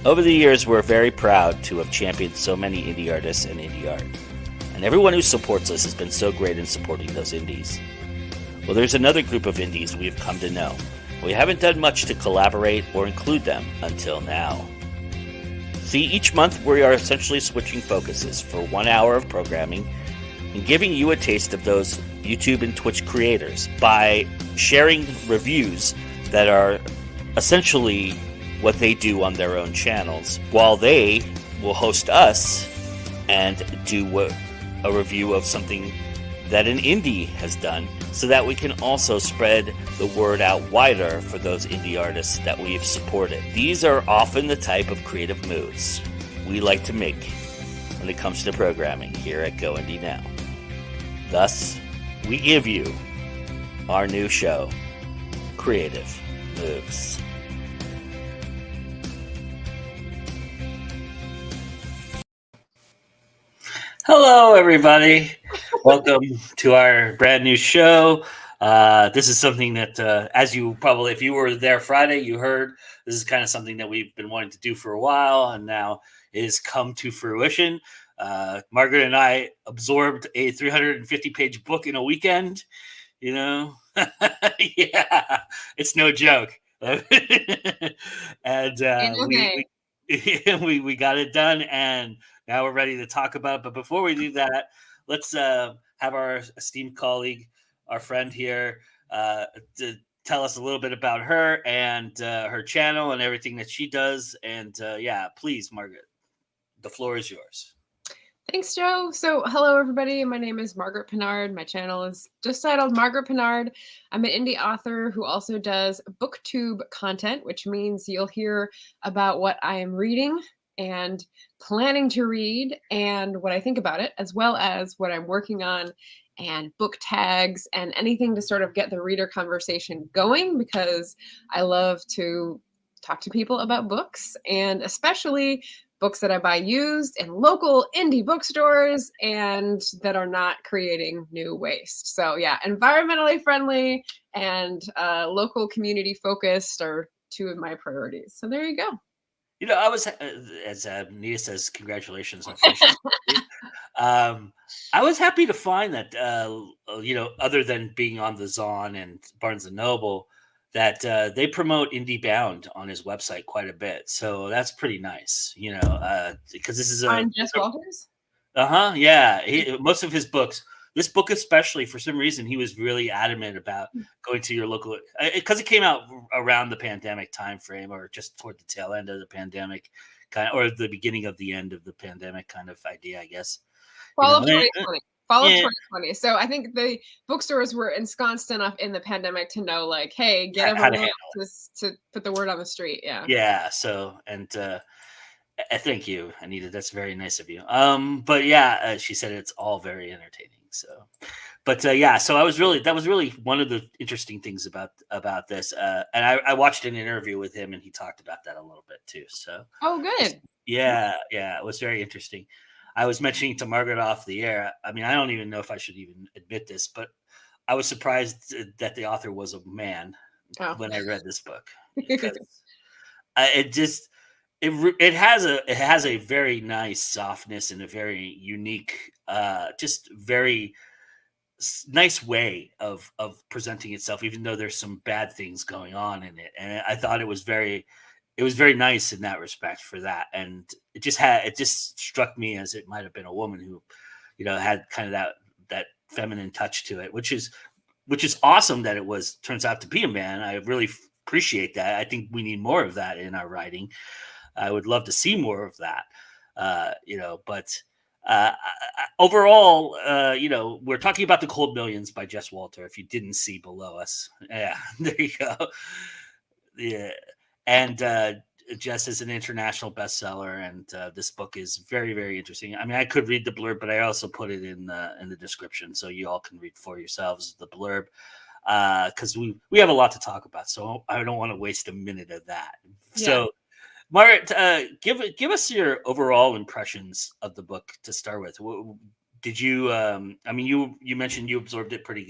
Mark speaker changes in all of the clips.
Speaker 1: Over the years, we're very proud to have championed so many indie artists and indie art. And everyone who supports us has been so great in supporting those indies. Well, there's another group of indies we have come to know. We haven't done much to collaborate or include them until now. See, each month we are essentially switching focuses for 1 hour of programming and giving you a taste of those YouTube and Twitch creators by sharing reviews that are essentially what they do on their own channels, while they will host us and do a review of something that an indie has done, so that we can also spread the word out wider for those indie artists that we've supported. These are often the type of creative moves we like to make when it comes to programming here at Go Indie Now. Thus, we give you our new show, Creative Moves. Hello, everybody. Welcome to our brand new show. This is something that, as you probably, if you were there Friday, you heard, this is kind of something that we've been wanting to do for a while, and now it has come to fruition. Margaret and I absorbed a 350-page book in a weekend. You know, yeah, it's no joke. And we got it done, and now we're ready to talk about it. But before we do that, let's have our esteemed colleague, our friend here, to tell us a little bit about her and her channel and everything that she does. And yeah, please, Margaret, the floor is yours.
Speaker 2: Thanks, Joe. So hello, everybody. My name is Margaret Pinard. My channel is just titled Margaret Pinard. I'm an indie author who also does booktube content, which means you'll hear about what I am reading and planning to read and what I think about it, as well as what I'm working on and book tags and anything to sort of get the reader conversation going, because I love to talk to people about books, and especially books that I buy used in local indie bookstores and that are not creating new waste. So yeah, environmentally friendly and local community focused are two of my priorities. So there you go.
Speaker 1: You know, I was, as Nia says, congratulations on finishing. I was happy to find that, you know, other than being on the Zon and Barnes and Noble, that they promote Indie Bound on his website quite a bit. So that's pretty nice, you know, because this is
Speaker 2: On Jess Walters?
Speaker 1: Yeah. Most of his books, this book especially, for some reason, he was really adamant about going to your local, because it came out around the pandemic time frame, or just toward the tail end of the pandemic, kind of, or the beginning of the end of the pandemic kind of idea, I guess.
Speaker 2: Fall of 2020. Fall of 2020. So I think the bookstores were ensconced enough in the pandemic to know, like, hey, get everyone to put the word on the street. Yeah.
Speaker 1: Yeah. So, and thank you, Anita. That's very nice of you. But yeah, she said it's all very entertaining. So, but yeah, so that was really one of the interesting things about this. And I watched an interview with him, and he talked about that a little bit too. So,
Speaker 2: oh, good.
Speaker 1: Yeah, it was very interesting. I was mentioning to Margaret off the air. I mean, I don't even know if I should even admit this, but I was surprised that the author was a man when I read this book. It has a very nice softness and a very unique, just very nice way of presenting itself, even though there's some bad things going on in it. And I thought it was very nice in that respect for that. And it just struck me as it might have been a woman who, you know, had kind of that feminine touch to it, which is awesome that it turns out to be a man. I really appreciate that. I think we need more of that in our writing. I would love to see more of that, you know, but overall, you know, we're talking about The Cold Millions by Jess Walter. If you didn't see below us, yeah, there you go. Yeah. And Jess is an international bestseller, and this book is very, very interesting. I mean, I could read the blurb, but I also put it in the description, so you all can read for yourselves the blurb, because we have a lot to talk about. So I don't want to waste a minute of that. Yeah. So, Margaret, give us your overall impressions of the book to start with. Did you? I mean, you mentioned you absorbed it pretty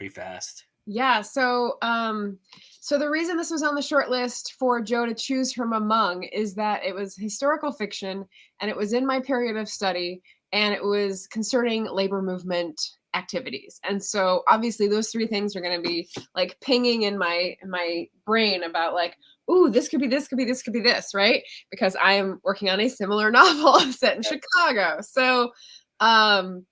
Speaker 1: fast.
Speaker 2: Yeah, so the reason this was on the short list for Joe to choose from among is that it was historical fiction and it was in my period of study and it was concerning labor movement activities. And so obviously those three things are going to be like pinging in my brain about like, ooh, this could be this could be this could be this, right? Because I am working on a similar novel set in Chicago. So um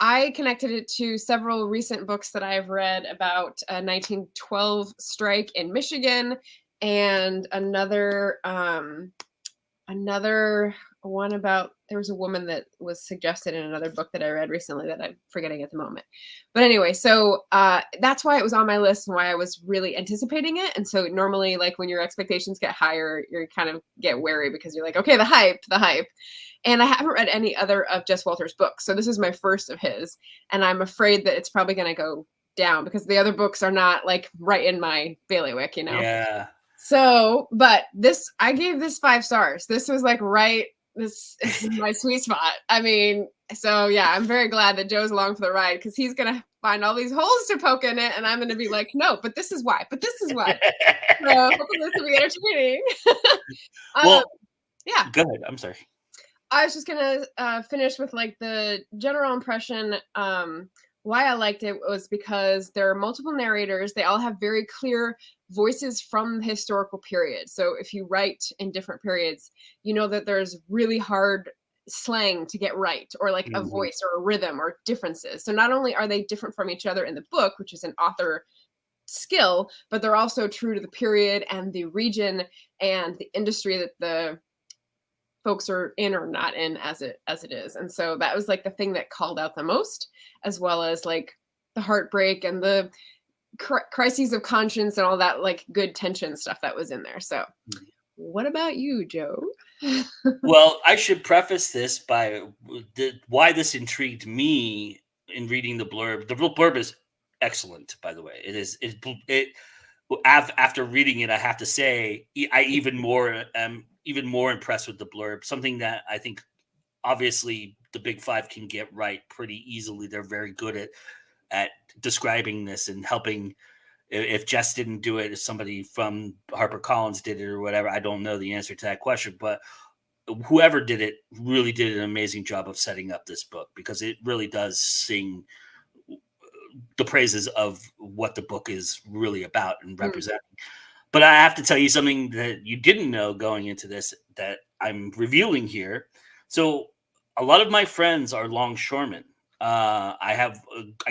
Speaker 2: I connected it to several recent books that I've read about a 1912 strike in Michigan and another one about there was a woman that was suggested in another book that I read recently that I'm forgetting at the moment. But anyway, so that's why it was on my list and why I was really anticipating it. And so normally, like when your expectations get higher, you kind of get wary because you're like, okay, the hype, the hype. And I haven't read any other of Jess Walter's books. So this is my first of his. And I'm afraid that it's probably going to go down because the other books are not like right in my bailiwick, you know?
Speaker 1: Yeah.
Speaker 2: So, but this, I gave this 5 stars. This was like right, this is my sweet spot. I mean, so yeah, I'm very glad that Joe's along for the ride because he's going to find all these holes to poke in it. And I'm going to be like, no, but this is why, but this is why. So hopefully this will be entertaining.
Speaker 1: Well,
Speaker 2: yeah.
Speaker 1: Go ahead. I'm sorry.
Speaker 2: I was just gonna finish with like the general impression. Why I liked it was because there are multiple narrators. They all have very clear voices from the historical period. So if you write in different periods, you know that there's really hard slang to get right, or like a voice or a rhythm or differences. So not only are they different from each other in the book, which is an author skill, but they're also true to the period and the region and the industry that the folks are in or not in as it is. And so that was like the thing that called out the most, as well as like the heartbreak and the crises of conscience and all that like good tension stuff that was in there. So what about you, Joe?
Speaker 1: Well, I should preface this by why this intrigued me in reading the blurb. The blurb is excellent, by the way. It is after reading it, I have to say I even more impressed with the blurb. Something that I think obviously the Big Five can get right pretty easily. They're very good at describing this and helping. If Jess didn't do it, if somebody from HarperCollins did it or whatever, I don't know the answer to that question. But whoever did it really did an amazing job of setting up this book because it really does sing the praises of what the book is really about and representing. But I have to tell you something that you didn't know going into this that I'm revealing here. So a lot of my friends are longshoremen. I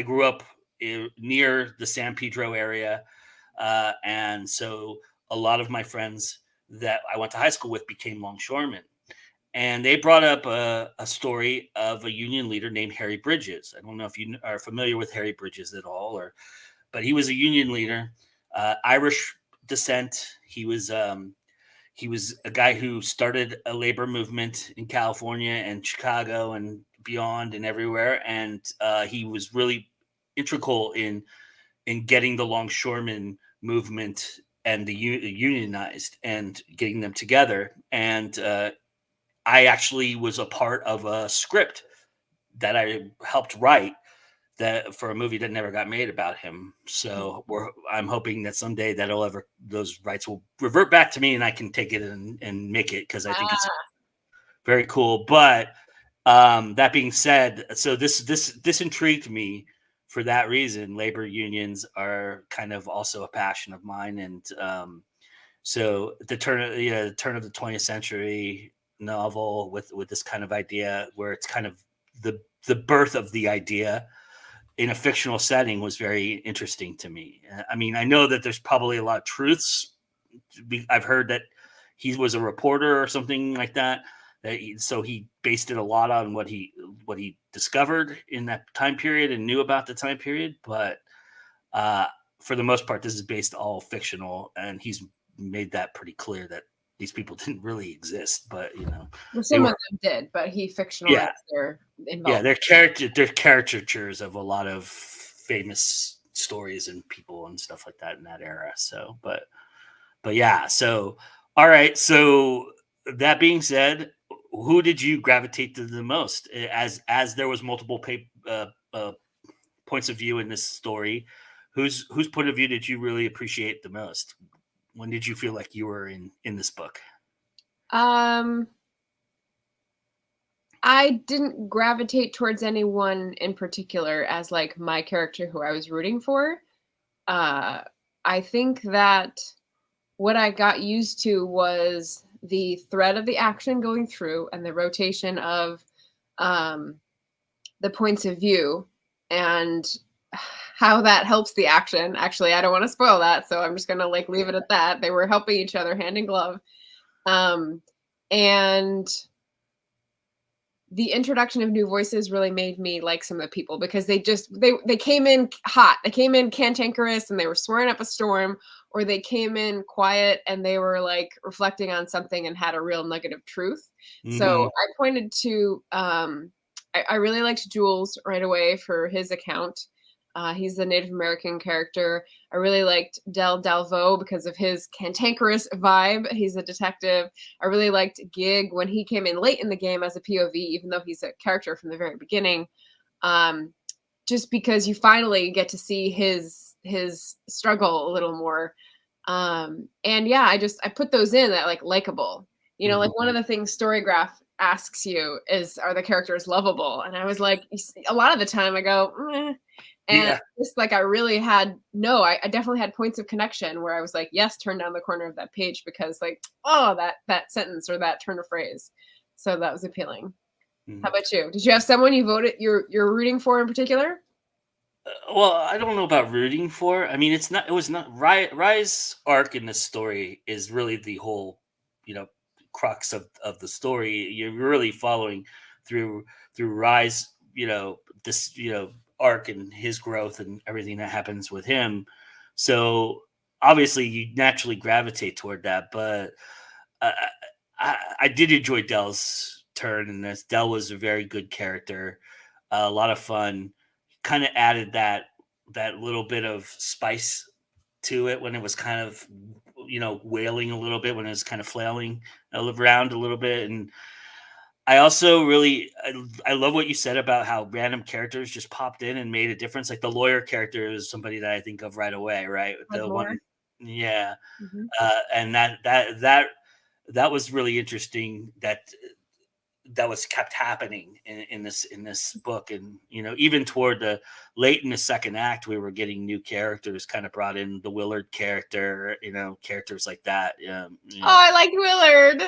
Speaker 1: grew up near the San Pedro area. And so a lot of my friends that I went to high school with became longshoremen. And they brought up a story of a union leader named Harry Bridges. I don't know if you are familiar with Harry Bridges at all, but he was a union leader, Irish descent. He was a guy who started a labor movement in California and Chicago and beyond and everywhere. And he was really integral in getting the longshoremen movement and the unionized and getting them together. And I actually was a part of a script that I helped write that for a movie that never got made about him. So I'm hoping that someday those rights will revert back to me and I can take it and make it because I think it's very cool. But that being said, so this intrigued me for that reason. Labor unions are kind of also a passion of mine, and so the turn of the 20th century novel with this kind of idea where it's kind of the birth of the idea in a fictional setting was very interesting to me. I mean, I know that there's probably a lot of truths. I've heard that he was a reporter or something like that. So he based it a lot on what he discovered in that time period and knew about the time period. But for the most part, this is based all fictional, and he's made that pretty clear that these people didn't really exist. But
Speaker 2: well, some of them did, but he fictionalized their involvement.
Speaker 1: Yeah, they're caricatures of a lot of famous stories and people and stuff like that in that era. So, but yeah. So, all right. So that being said, who did you gravitate to the most? As there was multiple points of view in this story, whose point of view did you really appreciate the most? When did you feel like you were in this book?
Speaker 2: I didn't gravitate towards anyone in particular as like my character who I was rooting for. I think that what I got used to was the thread of the action going through and the rotation of the points of view and how that helps the action. Actually, I don't want to spoil that, so I'm just gonna like leave it at that. They were helping each other hand in glove. And the introduction of new voices really made me like some of the people because they came in hot. They came in cantankerous and they were swearing up a storm, or they came in quiet and they were like reflecting on something and had a real nugget of truth. So I pointed to I really liked Jules right away for his account. He's the Native American character. I really liked Del Dalvo because of his cantankerous vibe. He's a detective. I really liked Gig when he came in late in the game as a POV, even though he's a character from the very beginning. Just because you finally get to see his struggle a little more. And yeah, I put those in that like likable. You know, like one of the things Storygraph asks you is, are the characters lovable? And I was like, a lot of the time I go, and just like I really had I definitely had points of connection where I was like, yes, turn down the corner of that page because like, oh, that sentence or that turn of phrase. So that was appealing. How about you? Did you have someone you voted you're rooting for in particular?
Speaker 1: Well, I don't know about rooting for. I mean, it was not Rye's arc in this story is really the whole, crux of the story. You're really following through Rye's, this, arc and his growth and everything that happens with him. So obviously you naturally gravitate toward that, but I did enjoy Dell's turn in this. Dell was a very good character, a lot of fun. Kind of added that little bit of spice to it when it was kind of wailing a little bit, when it was kind of flailing around a little bit. And I also I love what you said about how random characters just popped in and made a difference. Like the lawyer character is somebody that I think of right away, right? The one, yeah. And that was really interesting. That was kept happening in this book. And even toward the late in the second act, we were getting new characters kind of brought in. The Willard character, characters like that.
Speaker 2: Oh, I liked Willard.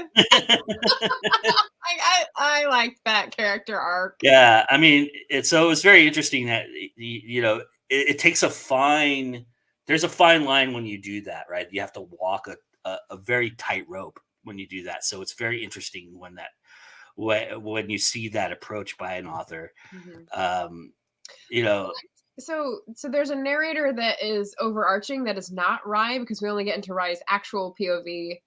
Speaker 2: I liked that character arc.
Speaker 1: Yeah, I mean, it was very interesting that it takes there's a fine line when you do that, right? You have to walk a very tight rope when you do that. So it's very interesting when you see that approach by an author.
Speaker 2: So there's a narrator that is overarching that is not Rye, because we only get into Rye's actual POV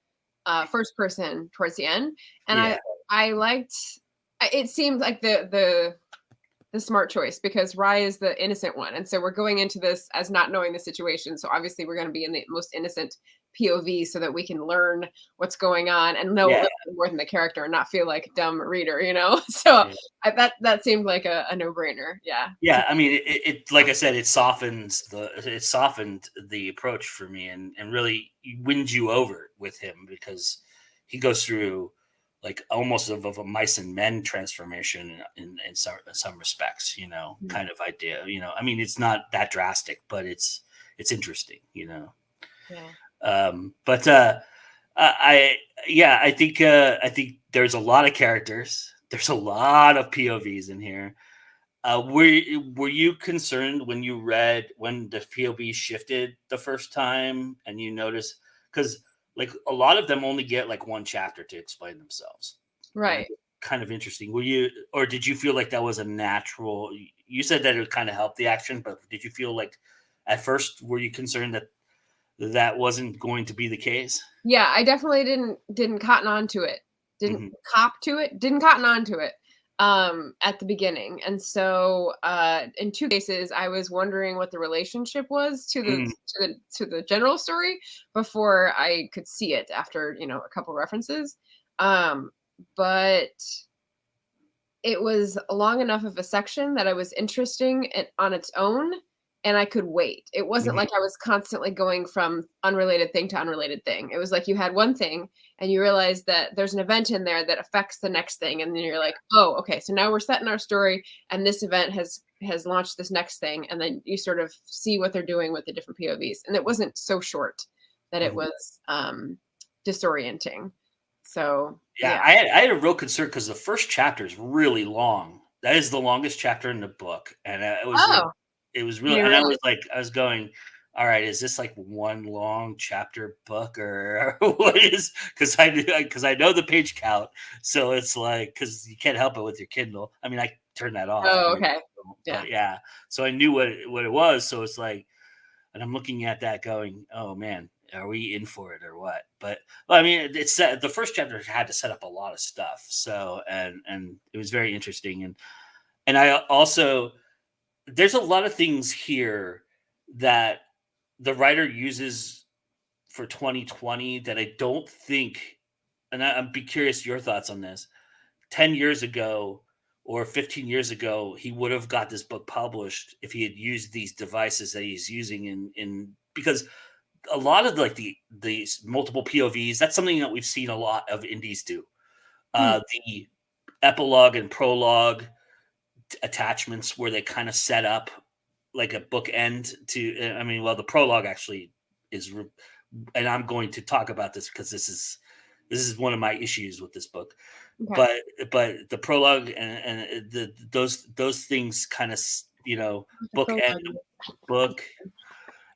Speaker 2: first person towards the end. And I liked, it seemed like the smart choice, because Rye is the innocent one. And so we're going into this as not knowing the situation. So obviously we're going to be in the most innocent POV so that we can learn what's going on and know a little bit more than the character and not feel like a dumb reader, So that seemed like a no-brainer. Yeah.
Speaker 1: Yeah. I mean, it like I said, it softened the approach for me and really wins you over with him, because he goes through like almost of a mice and men transformation in some respects, kind of idea, I mean, it's not that drastic, but it's interesting, Yeah. I think there's a lot of characters. There's a lot of POVs in here. Were you concerned when the POV shifted the first time and you noticed, because like a lot of them only get like one chapter to explain themselves.
Speaker 2: Right.
Speaker 1: Kind of interesting. Or did you feel like that was a natural? You said that it kind of helped the action, but did you feel like at first, were you concerned that wasn't going to be the case?
Speaker 2: Yeah, I definitely didn't cotton on to it. Didn't cotton on to it at the beginning. And so in two cases I was wondering what the relationship was to the general story before I could see it after, a couple references. But it was long enough of a section that it was interesting on its own. and I could wait. It wasn't like I was constantly going from unrelated thing to unrelated thing. It was like you had one thing and you realize that there's an event in there that affects the next thing. And then you're like, oh, okay, so now we're setting our story and this event has launched this next thing. And then you sort of see what they're doing with the different POVs. And it wasn't so short that it was disorienting. So
Speaker 1: yeah. I had a real concern because the first chapter is really long. That is the longest chapter in the book, and it was really. And I was going, all right, is this like one long chapter book or what is? Because I know the page count, so it's like because you can't help it with your Kindle. I mean, I turned that off.
Speaker 2: Oh, okay.
Speaker 1: Yeah. So I knew what it was. So it's like, and I'm looking at that, going, oh man. Are we in for it or what? But I mean, it's the first chapter had to set up a lot of stuff. So, and it was very interesting. And I also, there's a lot of things here that the writer uses for 2020 that I don't think, and I'd be curious your thoughts on this. 10 years ago or 15 years ago, he would have got this book published if he had used these devices that he's using because a lot of like the multiple POVs, that's something that we've seen a lot of indies do. The epilogue and prologue attachments where they kind of set up like a bookend to, I mean, well, the prologue actually is, and I'm going to talk about this because this is one of my issues with this book. Okay. But the prologue and those things kind of, bookend book.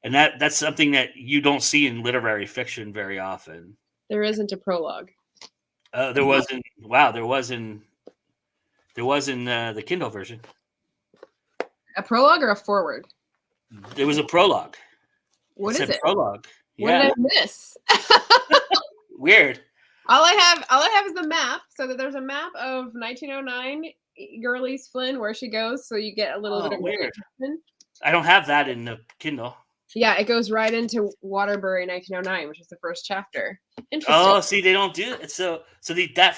Speaker 1: And that's something that you don't see in literary fiction very often.
Speaker 2: There isn't a prologue.
Speaker 1: There wasn't. Wow, there was in the Kindle version.
Speaker 2: A prologue or a foreword?
Speaker 1: There was a prologue.
Speaker 2: What is it?
Speaker 1: Prologue.
Speaker 2: What did I miss?
Speaker 1: Weird.
Speaker 2: All I have is the map. So that there's a map of 1909 Gurley's Flynn, where she goes. So you get a little bit of
Speaker 1: weird. I don't have that in the Kindle.
Speaker 2: Yeah, it goes right into Waterbury 1909, which is the first chapter. Interesting.
Speaker 1: Oh, see, they don't do it. So that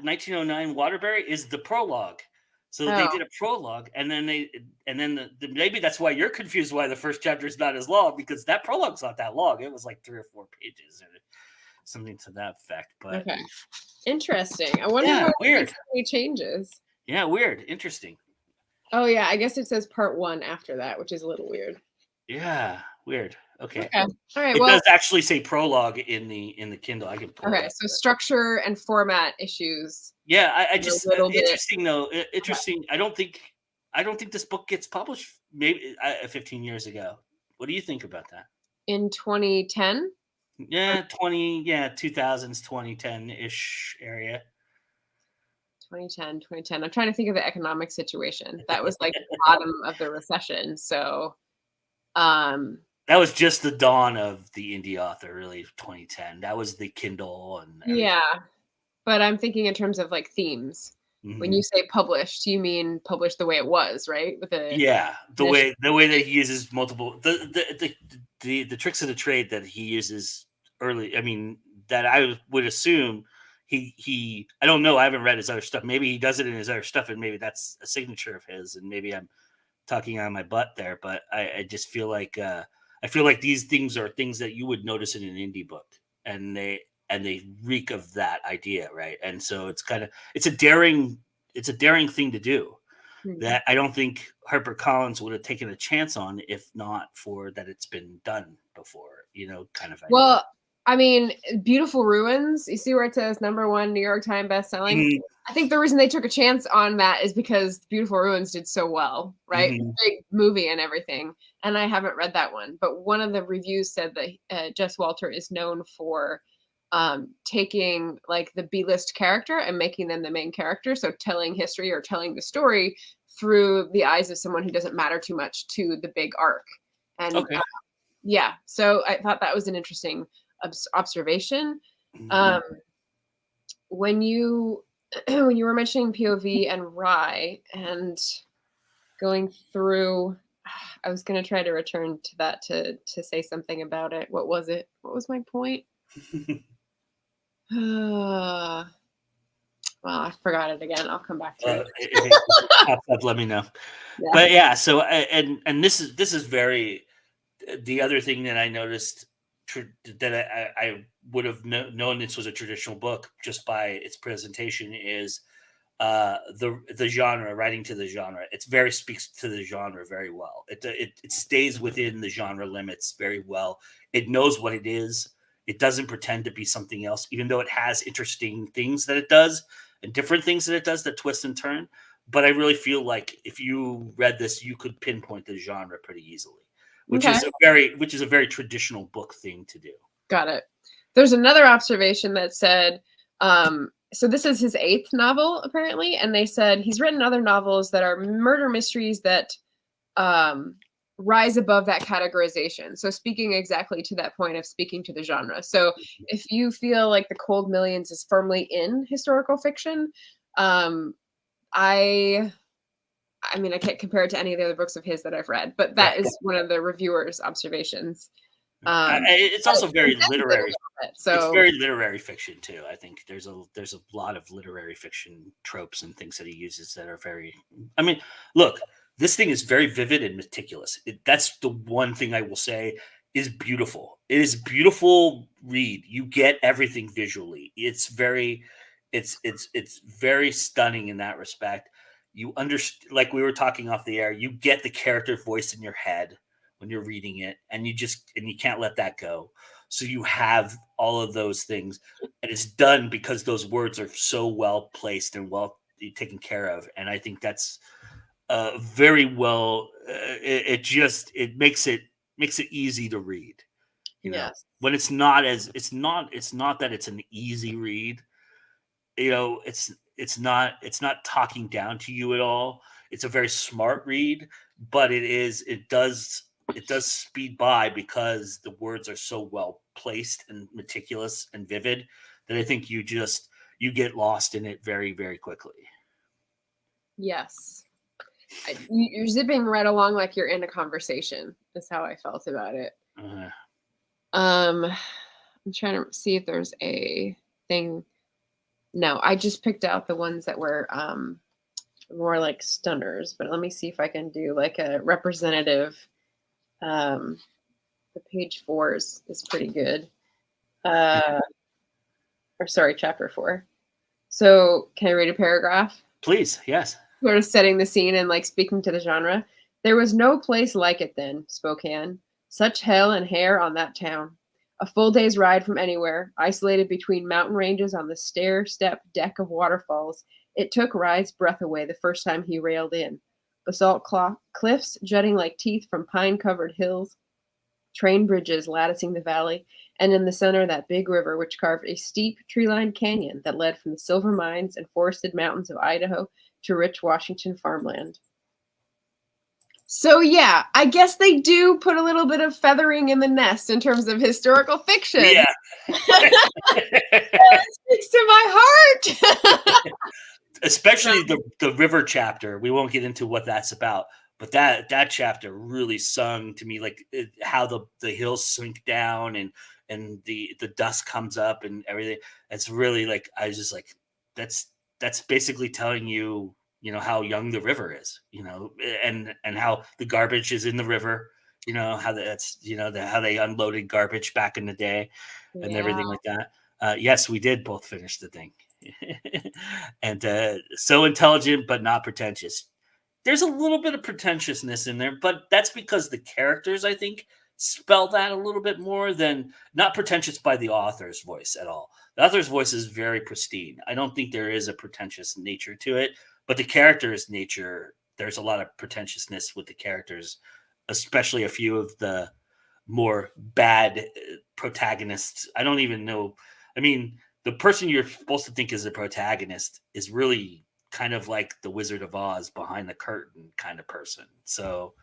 Speaker 1: 1909 Waterbury is the prologue. So they did a prologue, and then maybe that's why you're confused why the first chapter is not as long, because that prologue's not that long. It was like 3 or 4 pages or something to that effect. But
Speaker 2: okay, interesting. I wonder what
Speaker 1: weird
Speaker 2: changes.
Speaker 1: Yeah, weird, interesting.
Speaker 2: Oh yeah, I guess it says part 1 after that, which is a little weird.
Speaker 1: Yeah, weird. Okay.
Speaker 2: All right.
Speaker 1: It does actually say prologue in the Kindle. I can pull it up.
Speaker 2: So structure and format issues.
Speaker 1: Yeah, I just interesting though. Interesting. I don't think this book gets published maybe 15 years ago. What do you think about that?
Speaker 2: In 2010?
Speaker 1: Yeah, 2000s, 2010-ish area.
Speaker 2: 2010. I'm trying to think of the economic situation. That was like the bottom of the recession. So
Speaker 1: that was just the dawn of the indie author, really. 2010. That was the Kindle and everything.
Speaker 2: Yeah, but I'm thinking in terms of like themes. Mm-hmm. When you say published, you mean published the way it was, right? With
Speaker 1: the way that he uses multiple the tricks of the trade that he uses early. I mean, that I would assume he I don't know. I haven't read his other stuff. Maybe he does it in his other stuff, and maybe that's a signature of his, and maybe I'm talking on my butt there, but I just feel like these things are things that you would notice in an indie book, and they reek of that idea, right? And so it's a daring thing to do that I don't think HarperCollins would have taken a chance on if not for that it's been done before, kind of idea.
Speaker 2: Well, I mean, Beautiful Ruins, you see where it says #1 New York Times bestselling? Mm-hmm. I think the reason they took a chance on that is because Beautiful Ruins did so well, right? Mm-hmm. Big movie and everything. And I haven't read that one. But one of the reviews said that Jess Walter is known for taking like the B-list character and making them the main character. So telling history or telling the story through the eyes of someone who doesn't matter too much to the big arc. And so I thought that was an interesting observation. Mm-hmm. When you were mentioning POV and Rye and going through, I was going to try to return to that to say something about it. What was it? What was my point? Well, I forgot it again. I'll come back to it.
Speaker 1: If it pops up, let me know.
Speaker 2: Yeah.
Speaker 1: But yeah, so and this is very the other thing that I noticed that I would have known this was a traditional book just by its presentation is the genre, writing to the genre. It's very speaks to the genre very well. It stays within the genre limits very well. It knows what it is. It doesn't pretend to be something else, even though it has interesting things that it does and different things that it does that twist and turn. But I really feel like if you read this, you could pinpoint the genre pretty easily, which is a very traditional book thing to do.
Speaker 2: Got it. There's another observation that said, so this is his 8th novel, apparently, and they said he's written other novels that are murder mysteries that rise above that categorization. So speaking exactly to that point of speaking to the genre. So if you feel like The Cold Millions is firmly in historical fiction, I mean, I can't compare it to any of the other books of his that I've read, but that is one of the reviewers' observations.
Speaker 1: It's also very literary.
Speaker 2: So
Speaker 1: it's very literary fiction too. I think there's a lot of literary fiction tropes and things that he uses that are very. I mean, look, this thing is very vivid and meticulous. That's the one thing I will say is beautiful. It is a beautiful read. You get everything visually. It's very stunning in that respect. You understand, like we were talking off the air, you get the character voice in your head when you're reading it, and you can't let that go. So you have all of those things, and it's done because those words are so well placed and well taken care of. And I think that's very well. It makes it easy to read. You know, when it's not that it's an easy read. You know, it's not talking down to you at all. It's a very smart read, but it does speed by because the words are so well placed and meticulous and vivid that I think you get lost in it very, very quickly.
Speaker 2: Yes. You're zipping right along like you're in a conversation is how I felt about it. I'm trying to see if there's a thing. No, I just picked out the ones that were more like stunners, but let me see if I can do like a representative. The page 4 is pretty good. Chapter 4. So can I read a paragraph?
Speaker 1: Please, yes.
Speaker 2: Sort of setting the scene and like speaking to the genre. There was no place like it then, Spokane. Such hell and hair on that town. A full day's ride from anywhere, isolated between mountain ranges on the stair-step deck of waterfalls. It took Rye's breath away the first time he railed in. Basalt cliffs jutting like teeth from pine-covered hills, train bridges latticing the valley, and in the center that big river which carved a steep tree-lined canyon that led from the silver mines and forested mountains of Idaho to rich Washington farmland. So yeah, I guess they do put a little bit of feathering in the nest in terms of historical fiction.
Speaker 1: Yeah.
Speaker 2: That speaks to my heart.
Speaker 1: Especially the river chapter. We won't get into what that's about, but that chapter really sung to me like how the hills sink down and the dust comes up and everything. It's really like I was just like that's basically telling you how young the river is, and how the garbage is in the river, how that's how they unloaded garbage back in the day and everything like that. Yes, we did both finish the thing. And so intelligent but not pretentious. There's a little bit of pretentiousness in there, but that's because the characters, I think, spell that a little bit more than not pretentious by the author's voice at all. The author's voice is very pristine. I don't think there is a pretentious nature to it, but the character's nature, there's a lot of pretentiousness with the characters, especially a few of the more bad protagonists. I don't even know. I mean, the person you're supposed to think is the protagonist is really kind of like the Wizard of Oz behind the curtain kind of person. So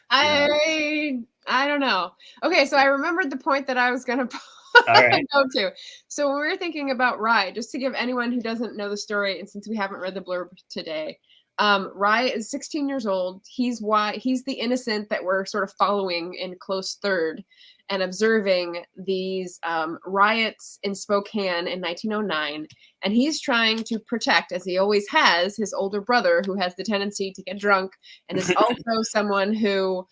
Speaker 2: I don't know. Okay, so I remembered the point that I was going to go to. So when we were thinking about Rye, just to give anyone who doesn't know the story, and since we haven't read the blurb today, Rye is 16 years old. He's the innocent that we're sort of following in close third and observing these riots in Spokane in 1909. And he's trying to protect, as he always has, his older brother, who has the tendency to get drunk and is also someone who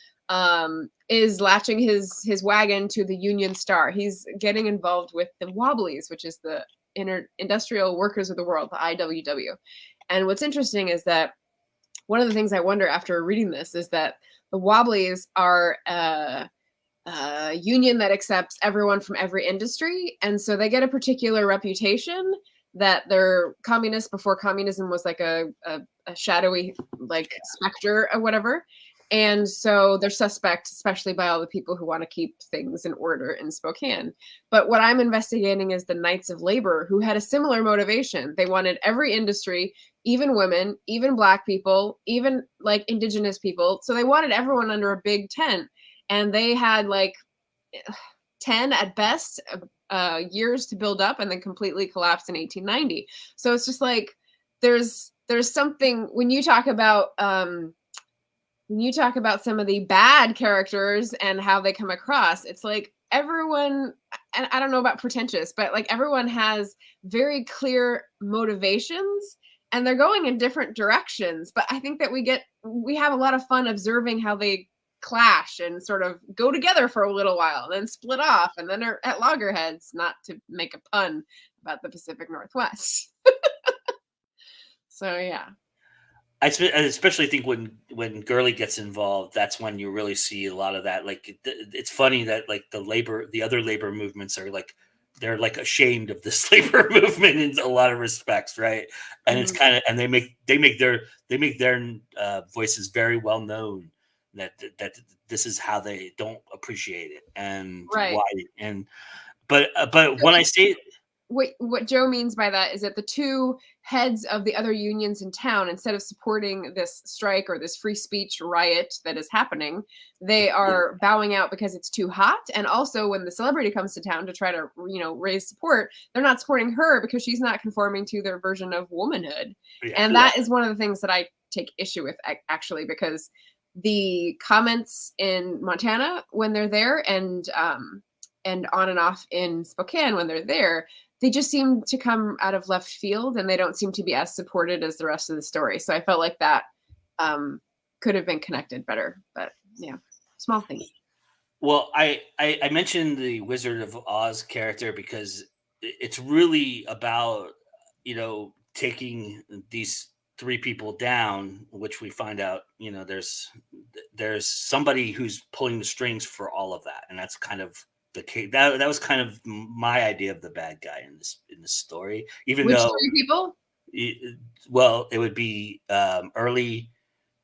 Speaker 2: is latching his wagon to the Union Star. He's getting involved with the Wobblies, which is the Industrial Workers of the World, the IWW. And what's interesting is that one of the things I wonder after reading this is that the Wobblies are a union that accepts everyone from every industry. And so they get a particular reputation that they're communists before communism was like a shadowy like specter or whatever. And so they're suspect, especially by all the people who want to keep things in order in Spokane. But what I'm investigating is the Knights of Labor, who had a similar motivation. They wanted every industry, even women, even Black people, even like Indigenous people. So they wanted everyone under a big tent. And they had like 10 at best years to build up and then completely collapsed in 1890. So it's just like there's something when you talk about some of the bad characters and how they come across, it's like everyone, and I don't know about pretentious, but like everyone has very clear motivations and they're going in different directions. But I think that we have a lot of fun observing how they clash and sort of go together for a little while, then split off, and then are at loggerheads, not to make a pun about the Pacific Northwest. So, yeah.
Speaker 1: I especially think when Gurley gets involved, that's when you really see a lot of that. Like it's funny that like the other labor movements are like they're like ashamed of this labor movement in a lot of respects, right? And it's kind of and they make their voices very well known that this is how they don't appreciate it and
Speaker 2: right.
Speaker 1: Why and but when I say
Speaker 2: what Joe means by that is that the two heads of the other unions in town, instead of supporting this strike or this free speech riot that is happening, they are bowing out because it's too hot. And also when the celebrity comes to town to try to, raise support, they're not supporting her because she's not conforming to their version of womanhood. Yeah. And that is one of the things that I take issue with, actually, because the comments in Montana when they're there and on and off in Spokane when they're there, they just seem to come out of left field and they don't seem to be as supported as the rest of the story. So I felt like that could have been connected better, but yeah, small thing.
Speaker 1: Well, I mentioned the Wizard of Oz character because it's really about, taking these three people down, which we find out, there's somebody who's pulling the strings for all of that. And that's kind of the case. That was kind of my idea of the bad guy in this story, even
Speaker 2: Which
Speaker 1: though
Speaker 2: three people?
Speaker 1: Well, it would be Early,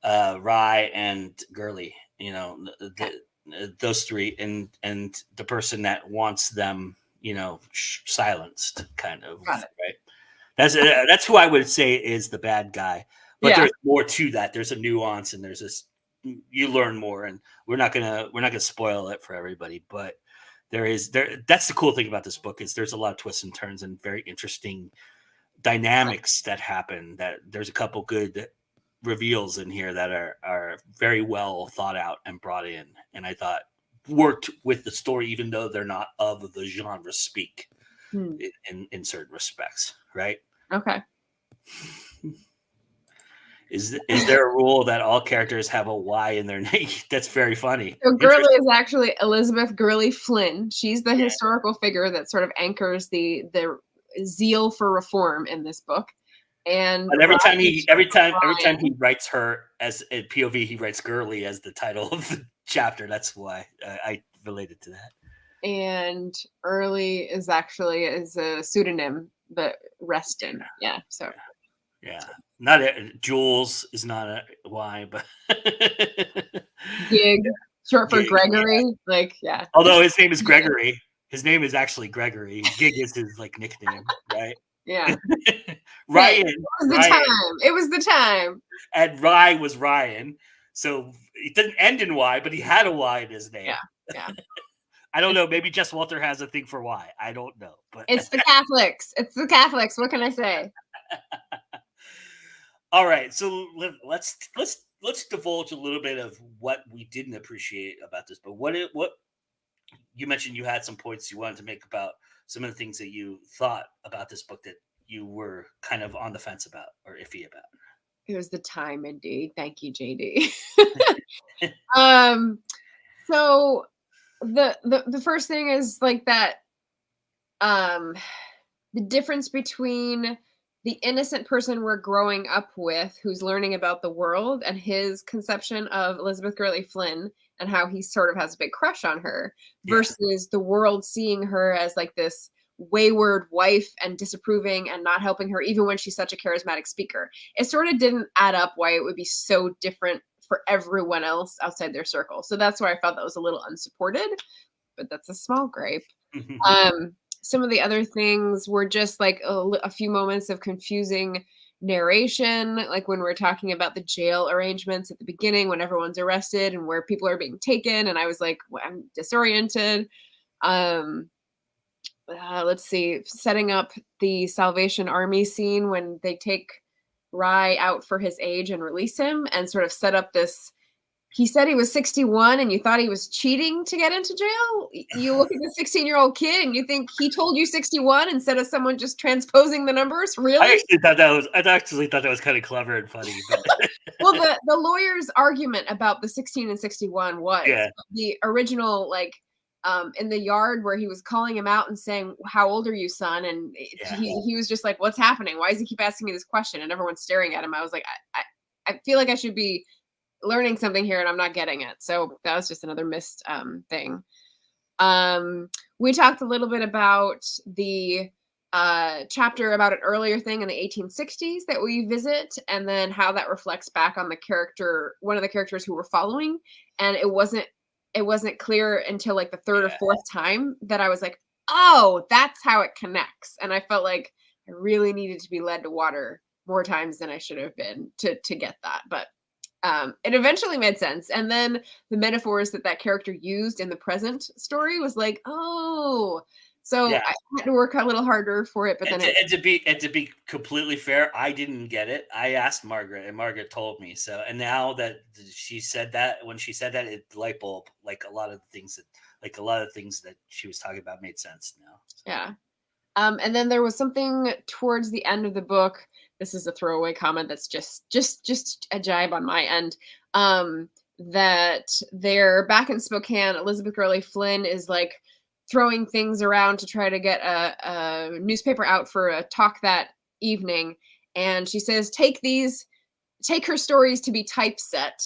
Speaker 1: Rye, and Gurley. Those three, and the person that wants them, silenced, kind of.
Speaker 2: Got it.
Speaker 1: Right. That's who I would say is the bad guy. But there's more to that. There's a nuance, and there's this. You learn more, and we're not gonna spoil it for everybody, but. That's the cool thing about this book is there's a lot of twists and turns and very interesting dynamics that happen. That there's a couple good reveals in here that are very well thought out and brought in, and I thought worked with the story, even though they're not of the genre speak in certain respects, right?
Speaker 2: Okay.
Speaker 1: Is there a rule that all characters have a Y in their name? That's very funny.
Speaker 2: So Gurley is actually Elizabeth Gurley Flynn. She's the historical figure that sort of anchors the zeal for reform in this book. And
Speaker 1: but every time he writes her as a POV, he writes Gurley as the title of the chapter. That's why I related to that.
Speaker 2: And Early is actually a pseudonym, but Reston. Yeah. So.
Speaker 1: Yeah. Not Jules is not a Y, but
Speaker 2: Gig, short for Gregory. Yeah.
Speaker 1: Although his name is Gregory, his name is actually Gregory. Gig is his nickname, right?
Speaker 2: Yeah.
Speaker 1: Ryan.
Speaker 2: It was the time.
Speaker 1: And Rye was Ryan, so it didn't end in Y, but he had a Y in his name.
Speaker 2: Yeah.
Speaker 1: I don't know. Maybe Jess Walter has a thing for Y. I don't know, but
Speaker 2: it's the Catholics. It's the Catholics. What can I say?
Speaker 1: All right, so let's divulge a little bit of what we didn't appreciate about this. But what you mentioned, you had some points you wanted to make about some of the things that you thought about this book that you were kind of on the fence about or iffy about.
Speaker 2: It was the time, indeed. Thank you, JD. um, so the first thing is like that um the difference between the innocent person we're growing up with who's learning about the world and his conception of Elizabeth Gurley Flynn and how he sort of has a big crush on her
Speaker 1: Yeah,
Speaker 2: versus the world seeing her as like this wayward wife and disapproving and not helping her even when she's such a charismatic speaker. It sort of didn't add up why it would be so different for everyone else outside their circle. So that's why I felt that was a little unsupported, but that's a small gripe. Um, some of the other things were just like a few moments of confusing narration, like when we're talking about the jail arrangements at the beginning when everyone's arrested and where people are being taken, and I was like, I'm disoriented. Um, let's see, setting up the Salvation Army scene when they take Rye out for his age and release him, and sort of set up this. He said he was 61 and you thought he was cheating to get into jail? You look at the 16-year-old kid and you think he told you 61 instead of someone just transposing the numbers? Really?
Speaker 1: I actually thought that was kind of clever and funny. But
Speaker 2: Well, the lawyer's argument about the 16 and 61 was
Speaker 1: yeah,
Speaker 2: the original, like, in the yard where he was calling him out and saying, "How old are you, son?" And
Speaker 1: yeah.
Speaker 2: he was just like, "What's happening? Why does he keep asking me this question?" And everyone's staring at him. I was like, I feel like I should be learning something here and I'm not getting it. So that was just another missed thing. We talked a little bit about the chapter about an earlier thing in the 1860s that we visit, and then how that reflects back on the character, one of the characters who we're following. And it wasn't clear until like the third or fourth time that I was like, oh, that's how it connects. And I felt like I really needed to be led to water more times than I should have been to get that. But it eventually made sense. And then the metaphors that character used in the present story was like, oh, so
Speaker 1: Yeah.
Speaker 2: I had to work a little harder for it. But then
Speaker 1: And to be completely fair, I didn't get it. I asked Margaret, and Margaret told me. So, and now that she said that, when she said that, it light bulb, like a lot of things that she was talking about made sense now. So.
Speaker 2: yeah. And then there was something towards the end of the book. This is a throwaway comment that's just a jibe on my end. That they're back in Spokane. Elizabeth Gurley Flynn is like throwing things around to try to get a newspaper out for a talk that evening. And she says, take her stories to be typeset.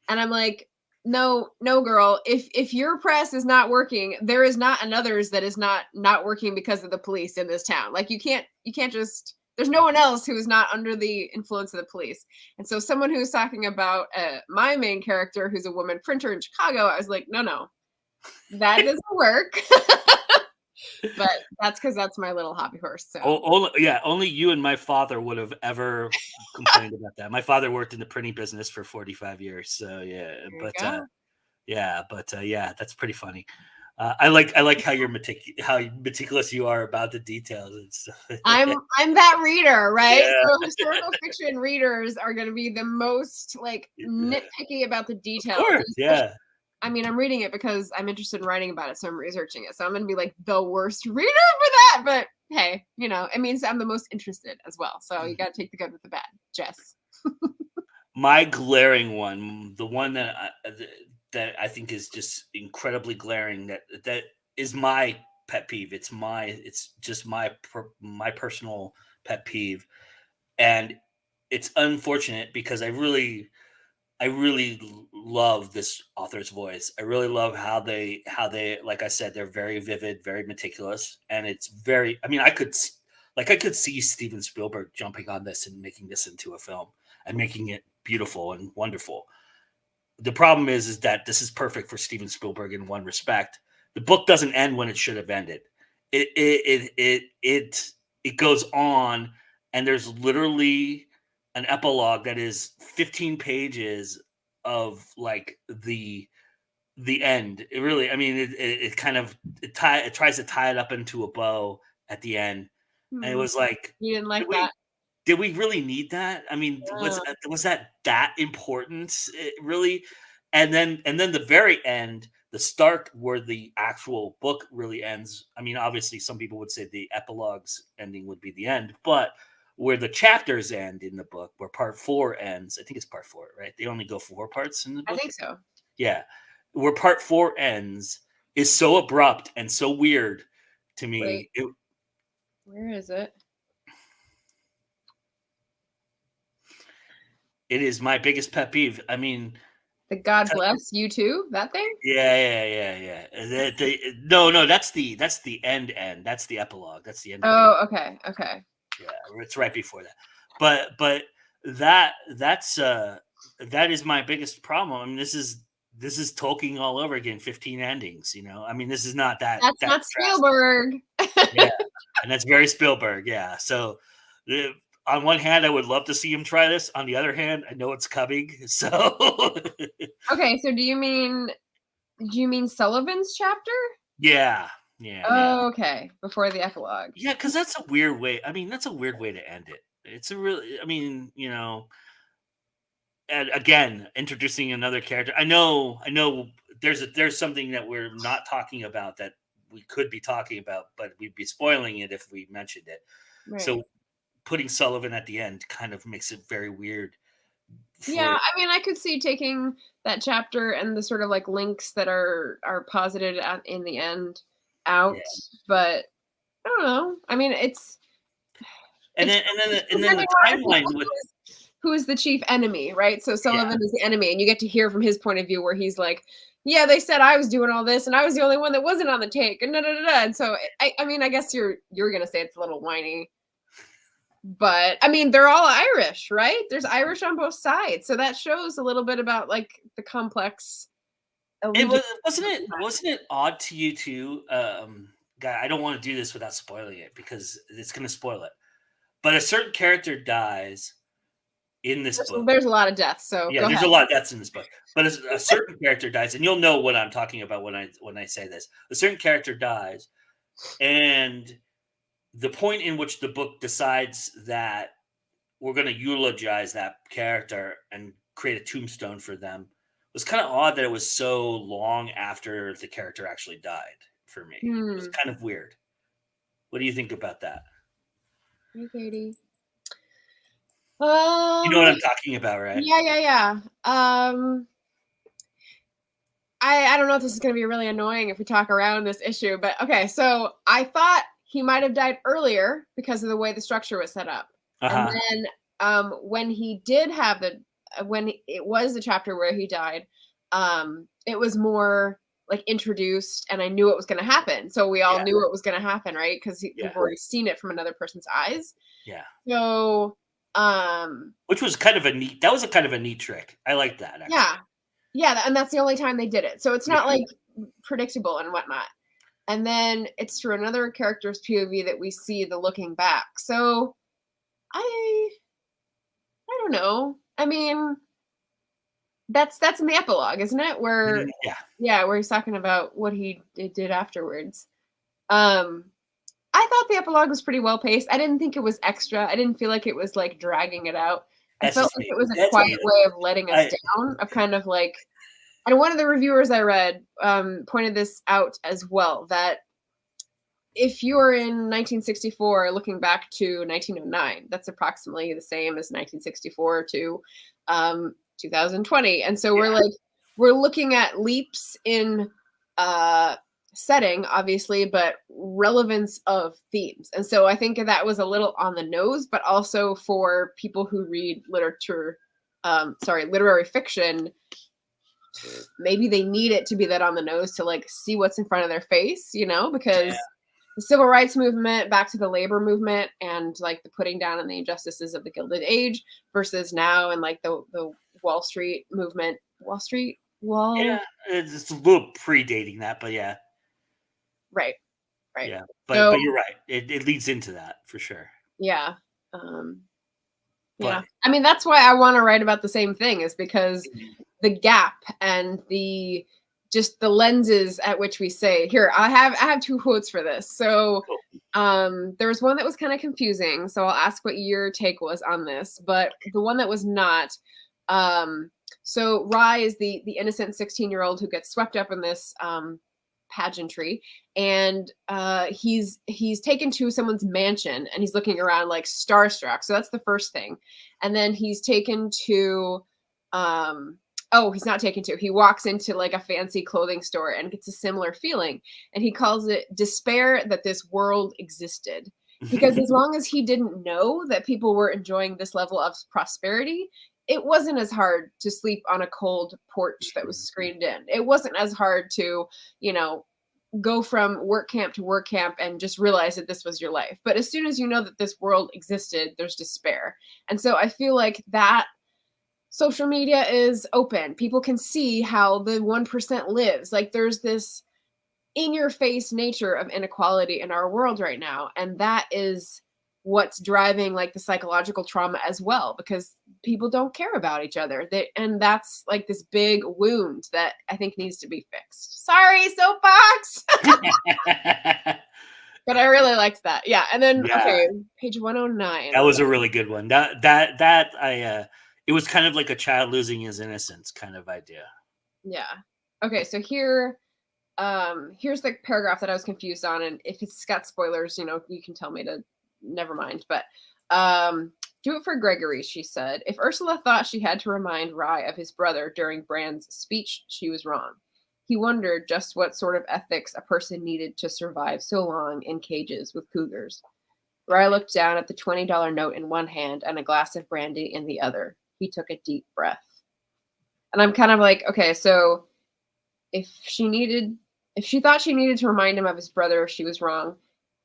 Speaker 2: And I'm like, no, girl. If your press is not working, there is not another's that is not working because of the police in this town. Like you can't just. There's no one else who is not under the influence of the police. And so someone who's talking about my main character, who's a woman printer in Chicago, I was like, no, that doesn't work. But that's because that's my little hobby horse. So
Speaker 1: Only you and my father would have ever complained about that. My father worked in the printing business for 45 years, so yeah. That's pretty funny. I like how how meticulous you are about the details and stuff.
Speaker 2: I'm that reader, right?
Speaker 1: Yeah.
Speaker 2: So historical fiction readers are going to be the most like nitpicky about the details.
Speaker 1: Of course, yeah.
Speaker 2: I mean, I'm reading it because I'm interested in writing about it, so I'm researching it. So I'm going to be like the worst reader for that. But hey, it means I'm the most interested as well. So you got to take the good with the bad, Jess.
Speaker 1: My glaring one, the one that I think is just incredibly glaring, that is my pet peeve. It's just my personal pet peeve, and it's unfortunate because I really love this author's voice. I really love how they, like I said, they're very vivid, very meticulous, and it's very. I mean, I could see Steven Spielberg jumping on this and making this into a film and making it beautiful and wonderful. The problem is that this is perfect for Steven Spielberg in one respect. The book doesn't end when it should have ended. It goes on, and there's literally an epilogue that is 15 pages of like the end. It really, I mean, it tries to tie it up into a bow at the end, and it was like,
Speaker 2: you didn't like that.
Speaker 1: did we really need that? I mean,
Speaker 2: Yeah.
Speaker 1: was that important? Really? And then the very end, the start where the actual book really ends. I mean, obviously, some people would say the epilogue's ending would be the end, but where the chapters end in the book, where part 4 ends, I think it's part 4, right? They only go 4 parts in the
Speaker 2: I
Speaker 1: book.
Speaker 2: think so.
Speaker 1: Yeah, where part 4 ends is so abrupt and so weird to
Speaker 2: Wait,
Speaker 1: me.
Speaker 2: where is it?
Speaker 1: It is my biggest pet peeve. I mean,
Speaker 2: The God bless you too. That thing.
Speaker 1: yeah. No, that's the end. That's the epilogue. That's the end of the.
Speaker 2: Oh, okay.
Speaker 1: Yeah, it's right before that. But that is my biggest problem. I mean, this is Tolkien all over again. 15 endings. I mean, this is not that.
Speaker 2: That's
Speaker 1: that
Speaker 2: not
Speaker 1: drastic.
Speaker 2: Spielberg.
Speaker 1: Yeah, and that's very Spielberg. Yeah, so. On one hand, I would love to see him try this. On the other hand, I know it's coming. So,
Speaker 2: Okay, so do you mean Sullivan's chapter?
Speaker 1: Yeah.
Speaker 2: Oh, okay. Before the epilogue.
Speaker 1: Yeah, because that's a weird way. I mean, that's a weird way to end it. It's a really. I mean, and again, introducing another character. I know. There's something that we're not talking about that we could be talking about, but we'd be spoiling it if we mentioned it.
Speaker 2: Right.
Speaker 1: So, putting Sullivan at the end kind of makes it very weird.
Speaker 2: Yeah, I mean, I could see taking that chapter and the sort of like links that are posited in the end out, but I don't know. I mean, it's
Speaker 1: and then the timeline with
Speaker 2: who is the chief enemy, right? So Sullivan is the enemy, and you get to hear from his point of view where he's like, "Yeah, they said I was doing all this, and I was the only one that wasn't on the take," and And so, I mean, I guess you're gonna say it's a little whiny. But I mean, they're all Irish, right? There's Irish on both sides, so that shows a little bit about like the complex.
Speaker 1: Wasn't it odd to you too? Guy, I don't want to do this without spoiling it because it's going to spoil it. But a certain character dies in this book.
Speaker 2: There's a lot of deaths, so
Speaker 1: yeah, there's a lot of deaths in this book. But a certain character dies, and you'll know what I'm talking about when I say this. A certain character dies, and the point in which the book decides that we're going to eulogize that character and create a tombstone for them was kind of odd that it was so long after the character actually died for me. It was kind of weird. What do you think about that?
Speaker 2: Hey, Katie.
Speaker 1: You know what I'm talking about, right?
Speaker 2: Yeah. I don't know if this is going to be really annoying if we talk around this issue, but okay. So I thought he might have died earlier because of the way the structure was set up. And then when he did have when it was the chapter where he died, it was more like introduced, and I knew it was going to happen. So we all knew it was going to happen, right? Because we've already seen it from another person's eyes.
Speaker 1: Yeah.
Speaker 2: So,
Speaker 1: which was kind of a neat. That was a kind of a neat trick. I like that. Actually.
Speaker 2: Yeah, and that's the only time they did it. So it's not like predictable and whatnot. And then it's through another character's POV that we see the looking back. So I don't know. I mean, that's in the epilogue, isn't it? Where where he's talking about what he did afterwards. I thought the epilogue was pretty well paced. I didn't think it was extra. I didn't feel like it was like dragging it out. I felt like it was a quiet way of letting us down, of kind of like, and one of the reviewers I read pointed this out as well, that if you're in 1964 looking back to 1909, that's approximately the same as 1964 to 2020. And so we're looking at leaps in setting, obviously, but relevance of themes. And so I think that was a little on the nose, but also for people who read literary fiction, maybe they need it to be that on the nose to like see what's in front of their face, because the civil rights movement, back to the labor movement, and like the putting down on the injustices of the Gilded Age versus now, and like the Wall Street movement,
Speaker 1: Yeah, it's a little predating that, but yeah.
Speaker 2: Right.
Speaker 1: Yeah, but you're right. It leads into that for sure.
Speaker 2: Yeah. I mean, that's why I want to write about the same thing, is because the gap and the just the lenses at which we say. Here, I have two quotes for this. So there was one that was kind of confusing, so I'll ask what your take was on this. But the one that was not, so Rye is the innocent 16-year-old who gets swept up in this pageantry, and he's taken to someone's mansion, and he's looking around like starstruck. So that's the first thing. And then he's taken to he's not taken to. He walks into like a fancy clothing store and gets a similar feeling. And he calls it despair that this world existed. Because as long as he didn't know that people were enjoying this level of prosperity, it wasn't as hard to sleep on a cold porch that was screened in. It wasn't as hard to, go from work camp to work camp and just realize that this was your life. But as soon as you know that this world existed, there's despair. And so I feel like that social media is open. People can see how the 1% lives. Like there's this in-your-face nature of inequality in our world right now. And that is what's driving like the psychological trauma as well, because people don't care about each other. And that's like this big wound that I think needs to be fixed. Sorry, soapbox. But I really liked that. Yeah. And then, okay, page 109.
Speaker 1: That was a really good one. It was kind of like a child losing his innocence kind of idea.
Speaker 2: Yeah. Okay. So here's the paragraph that I was confused on. And if it's got spoilers, you can tell me to never mind. But do it for Gregory, she said. If Ursula thought she had to remind Rye of his brother during Bran's speech, she was wrong. He wondered just what sort of ethics a person needed to survive so long in cages with cougars. Rye looked down at the $20 note in one hand and a glass of brandy in the other. He took a deep breath. And I'm kind of like, okay, so if she thought she needed to remind him of his brother, she was wrong.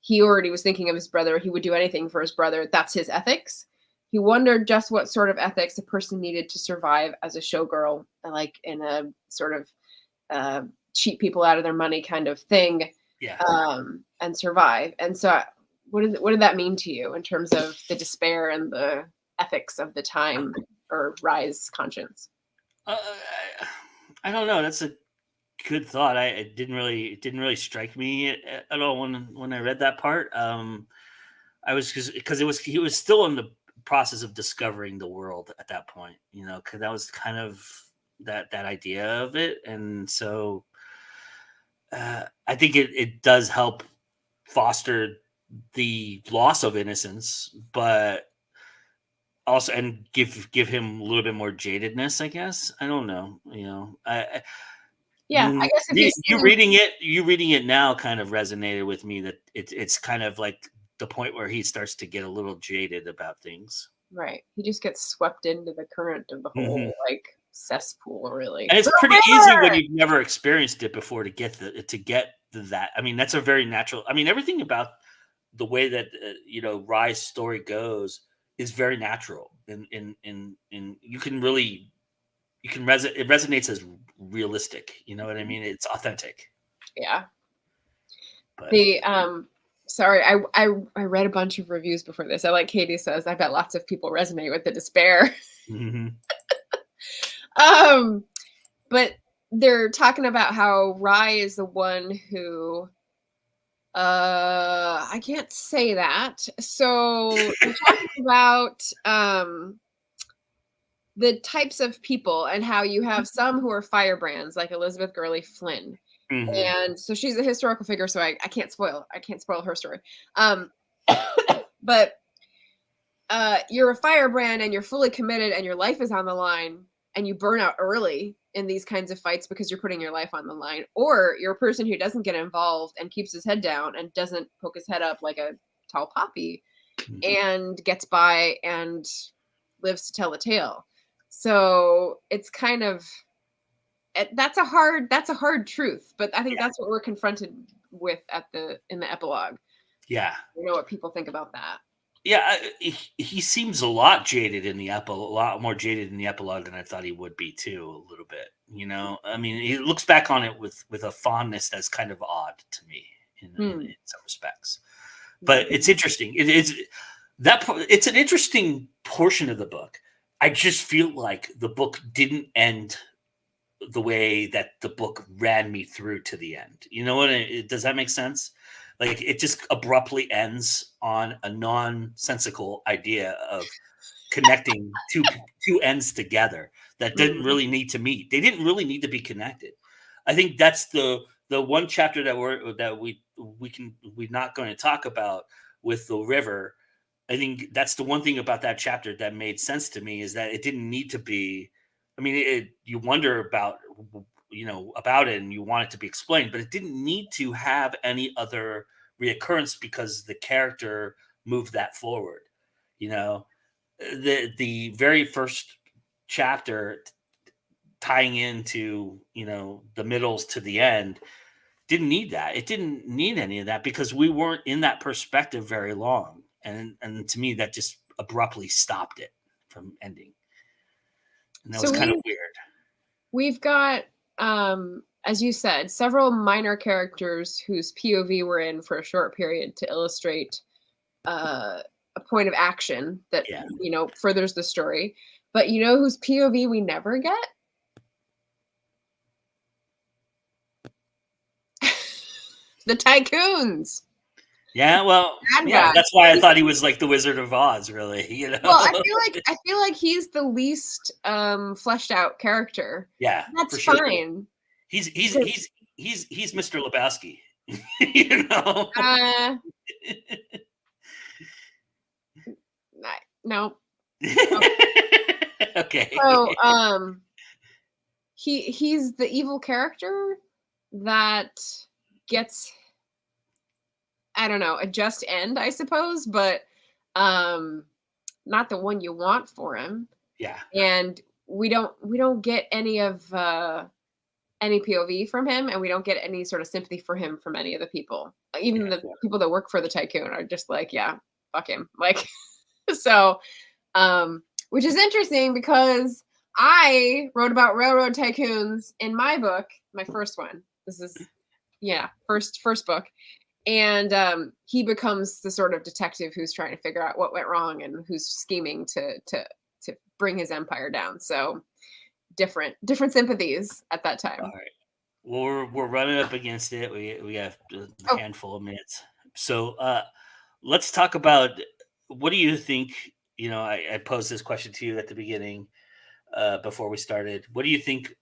Speaker 2: He already was thinking of his brother. He would do anything for his brother. That's his ethics. He wondered just what sort of ethics a person needed to survive as a showgirl, like in a sort of cheat people out of their money kind of thing, and survive. And so what did that mean to you in terms of the despair and the ethics of the time, or Rye's conscience?
Speaker 3: I don't know. That's a good thought. It didn't really strike me at all when I read that part. I was because he was still in the process of discovering the world at that point, because that was kind of that idea of it. And so I think it does help foster the loss of innocence, but also, and give him a little bit more jadedness, I guess. I don't know,
Speaker 2: I guess if
Speaker 3: you reading it now kind of resonated with me, that it's kind of like the point where he starts to get a little jaded about things.
Speaker 2: Right. He just gets swept into the current of the whole like cesspool, really.
Speaker 3: And it's pretty easy when you've never experienced it before to get that. I mean, that's a very natural. I mean, everything about the way that Rye's story goes is very natural, and you can really it resonates as realistic. You know what I mean? It's authentic.
Speaker 2: Yeah. But sorry, I read a bunch of reviews before this. I like Katie says, I bet lots of people resonate with the despair.
Speaker 3: Mm-hmm.
Speaker 2: But they're talking about how Rye is the one who I can't say that. So they're talking about the types of people and how you have some who are firebrands, like Elizabeth Gurley Flynn. Mm-hmm. And so she's a historical figure, so I can't spoil her story. But you're a firebrand and you're fully committed and your life is on the line and you burn out early in these kinds of fights because you're putting your life on the line. Or you're a person who doesn't get involved and keeps his head down and doesn't poke his head up like a tall poppy, mm-hmm. and gets by and lives to tell the tale. So it's kind of, that's a hard truth, but I think that's what we're confronted with in the epilogue.
Speaker 3: Yeah.
Speaker 2: What people think about that.
Speaker 3: Yeah, he seems a lot jaded in the epilogue, a lot more jaded in the epilogue than I thought he would be too, a little bit. I mean, he looks back on it with a fondness that's kind of odd to me in some respects. But it's interesting. It's an interesting portion of the book. I just feel like the book didn't end the way that the book ran me through to the end. You know what? Does that make sense? Like, it just abruptly ends on a nonsensical idea of connecting two ends together that didn't really need to meet. They didn't really need to be connected. I think that's the one chapter that we're not going to talk about with the river. I think that's the one thing about that chapter that made sense to me, is that it didn't need to be. I mean, you wonder about it, and you want it to be explained, but it didn't need to have any other reoccurrence because the character moved that forward. The very first chapter tying into the middles to the end didn't need that. It didn't need any of that because we weren't in that perspective very long, and to me that just abruptly stopped it from ending, and that was kind of weird.
Speaker 2: We've got, as you said, several minor characters whose POV we're in for a short period to illustrate a point of action that furthers the story. But whose POV we never get? The tycoons.
Speaker 3: Yeah, well, that's why I thought he was like the Wizard of Oz, really.
Speaker 2: Well, I feel like he's the least fleshed out character.
Speaker 3: Yeah,
Speaker 2: that's for sure. Fine.
Speaker 3: He's Mr. Lebowski.
Speaker 2: No.
Speaker 3: Okay.
Speaker 2: So he's the evil character that gets, I don't know, a just end, I suppose, but not the one you want for him.
Speaker 3: Yeah.
Speaker 2: And we don't get any of any POV from him, and we don't get any sort of sympathy for him from any of the people. Even the people that work for the tycoon are just like, yeah, fuck him. Like, so, which is interesting because I wrote about railroad tycoons in my book, my first one. This is, first book. And he becomes the sort of detective who's trying to figure out what went wrong and who's scheming to bring his empire down. So different sympathies at that time.
Speaker 3: All right. Well, we're running up against it. We have a handful of minutes. So let's talk about, what do you think? I posed this question to you at the beginning before we started. What do you think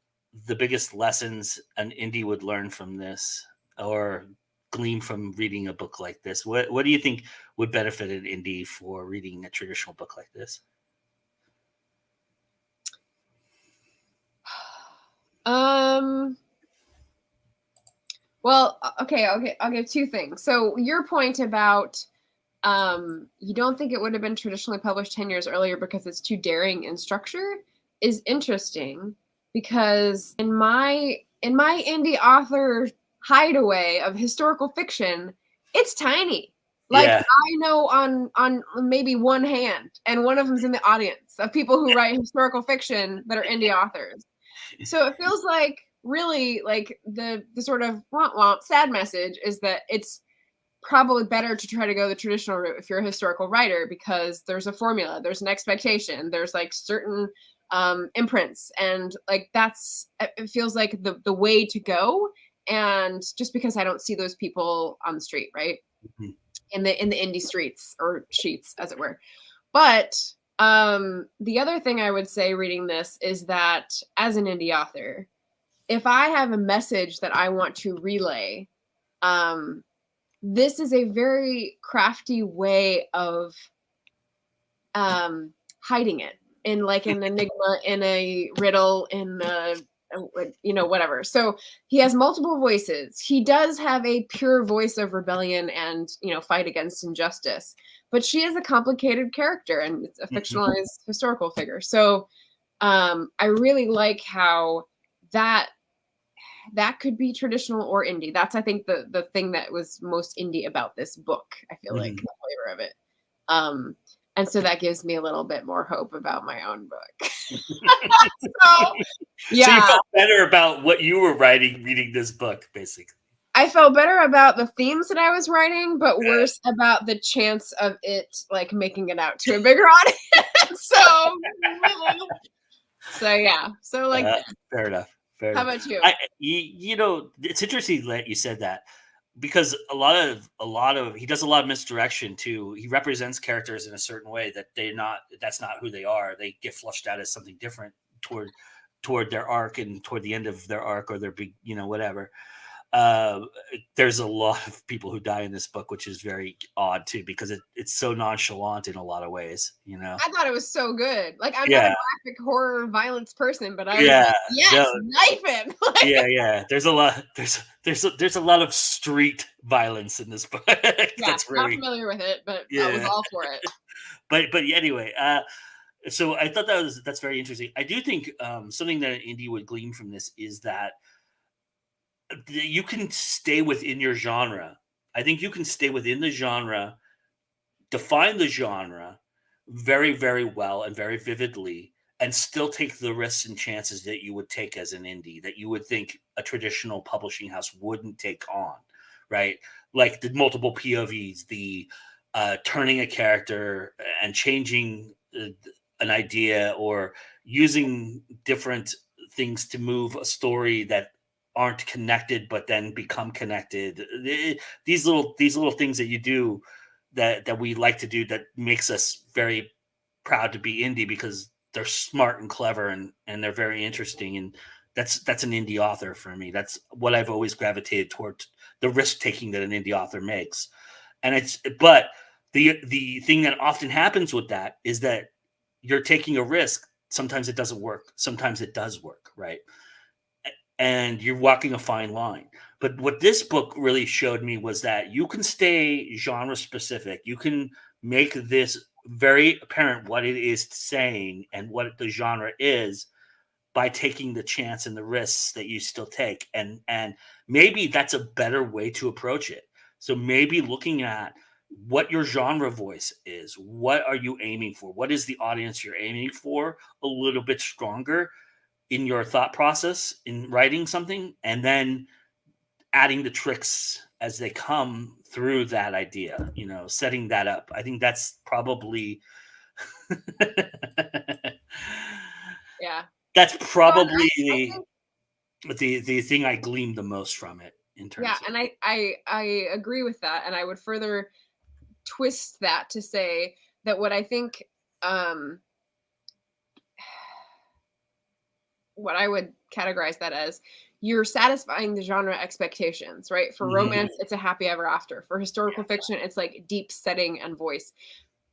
Speaker 3: the biggest lessons an indie would learn from this, or glean from reading a book like this? What do you think would benefit an indie for reading a traditional book like this?
Speaker 2: Well, okay, I'll give two things. So your point about you don't think it would have been traditionally published 10 years earlier because it's too daring in structure is interesting, because in my indie author hideaway of historical fiction, it's tiny. Like, I know on maybe one hand, and one of them's in the audience, of people who write historical fiction that are indie authors. So it feels like, really, like the sort of sad message is that it's probably better to try to go the traditional route if you're a historical writer, because there's a formula, there's an expectation, there's like certain imprints, and like it feels like the way to go. And just because I don't see those people on the street, right? Mm-hmm. in the indie streets, or sheets, as it were. But the other thing I would say reading this is that as an indie author, if I have a message that I want to relay, this is a very crafty way of hiding it in like an enigma, in a riddle, in a whatever. So he has multiple voices. He does have a pure voice of rebellion and, fight against injustice. But she is a complicated character, and it's a fictionalized historical figure. So I really like how that could be traditional or indie. That's, I think, the thing that was most indie about this book. I feel like the flavor of it. And so that gives me a little bit more hope about my own book. So you
Speaker 3: felt better about what you were writing reading this book, basically.
Speaker 2: I felt better about the themes that I was writing, but worse about the chance of it like making it out to a bigger audience. So like
Speaker 3: fair enough. Fair
Speaker 2: How
Speaker 3: enough.
Speaker 2: about you?
Speaker 3: It's interesting that you said that because a lot of he does a lot of misdirection too. He represents characters in a certain way that that's not who they are. They get flushed out as something different toward their arc and toward the end of their arc or their big, whatever. There's a lot of people who die in this book, which is very odd too, because it's so nonchalant in a lot of ways,
Speaker 2: I thought it was so good. Like, I'm not
Speaker 3: Yeah.
Speaker 2: a graphic horror violence person, but I was
Speaker 3: Yeah,
Speaker 2: like, yes,
Speaker 3: no.
Speaker 2: knife him. Like,
Speaker 3: Yeah. There's a lot of street violence in this book.
Speaker 2: yeah,
Speaker 3: That's
Speaker 2: not
Speaker 3: really,
Speaker 2: familiar with it, but I was
Speaker 3: yeah.
Speaker 2: all for it.
Speaker 3: But anyway, so I thought that's very interesting. I do think something that an indie would glean from this is that you can stay within your genre. I think you can stay within the genre, define the genre very, very well and very vividly, and still take the risks and chances that you would take as an indie, that you would think a traditional publishing house wouldn't take on, right? Like the multiple POVs, the turning a character and changing an idea, or using different things to move a story that aren't connected but then become connected. These little things that you do that we like to do, that makes us very proud to be indie, because they're smart and clever and they're very interesting. And that's an indie author for me. That's what I've always gravitated toward, the risk taking that an indie author makes. But the thing that often happens with that is that you're taking a risk. Sometimes it doesn't work. Sometimes it does work, right? And you're walking a fine line. But what this book really showed me was that you can stay genre specific. You can make this very apparent what it is saying and what the genre is, by taking the chance and the risks that you still take. And maybe that's a better way to approach it. So maybe looking at what your genre voice is, what are you aiming for? What is the audience you're aiming for? A little bit stronger in your thought process in writing something, and then adding the tricks as they come through that idea, setting that up. I think that's probably
Speaker 2: Yeah.
Speaker 3: that's probably
Speaker 2: I think,
Speaker 3: the thing I gleaned the most from it in terms of.
Speaker 2: and I agree with that. And I would further twist that to say that what I think, what I would categorize that as, you're satisfying the genre expectations, right? For romance, it's a happy ever after. For historical fiction, it's like deep setting and voice.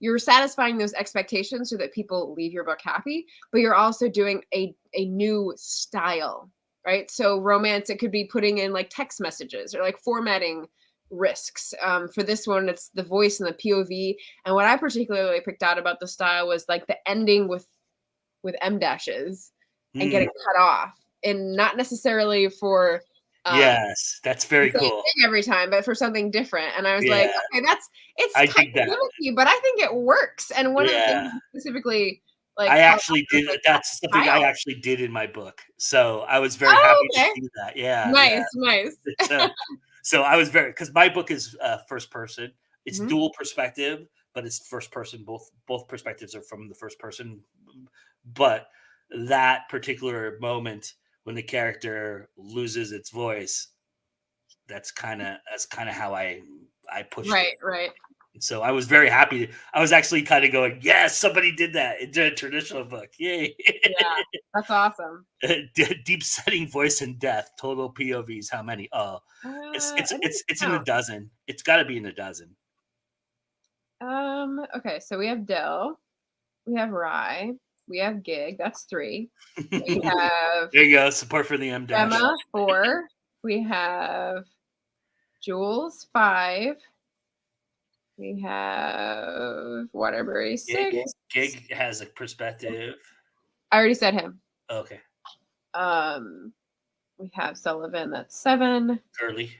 Speaker 2: You're satisfying those expectations so that people leave your book happy, but you're also doing a new style, right? So romance, it could be putting in like text messages or like formatting risks. For this one, it's the voice and the POV. And what I particularly picked out about the style was like the ending with M dashes and getting cut off, and not necessarily for
Speaker 3: yes, that's very
Speaker 2: the same
Speaker 3: cool
Speaker 2: thing every time, but for something different. And I was like, okay, it's
Speaker 3: I
Speaker 2: kind
Speaker 3: dig
Speaker 2: of
Speaker 3: that.
Speaker 2: gimmicky, but I think it works. And one of the things specifically, like,
Speaker 3: I actually did.
Speaker 2: like,
Speaker 3: That's something I
Speaker 2: style.
Speaker 3: actually did in my book. So I was very happy
Speaker 2: Okay.
Speaker 3: to do that. Yeah.
Speaker 2: Nice.
Speaker 3: So I was because my book is first person. It's
Speaker 2: Mhm.
Speaker 3: dual perspective, but it's first person. Both perspectives are from the first person. But that particular moment when the character loses its voice, that's kind of how I pushed it.
Speaker 2: Right.
Speaker 3: So I was very happy. I was actually kind of going, yes, somebody did that in a traditional book. Yay.
Speaker 2: Yeah, that's awesome.
Speaker 3: Deep setting voice and death. Total POVs. How many? Oh, it's in a dozen. It's got to be in a dozen.
Speaker 2: Okay, so we have Dill, we have Rye, we have Gig. That's 3. We have
Speaker 3: There you go. Support for the M dash.
Speaker 2: Emma, 4. We have Jules, 5. We have Waterbury, 6.
Speaker 3: Gig has a perspective.
Speaker 2: I already said him.
Speaker 3: Okay.
Speaker 2: We have Sullivan, that's 7.
Speaker 3: Gurley.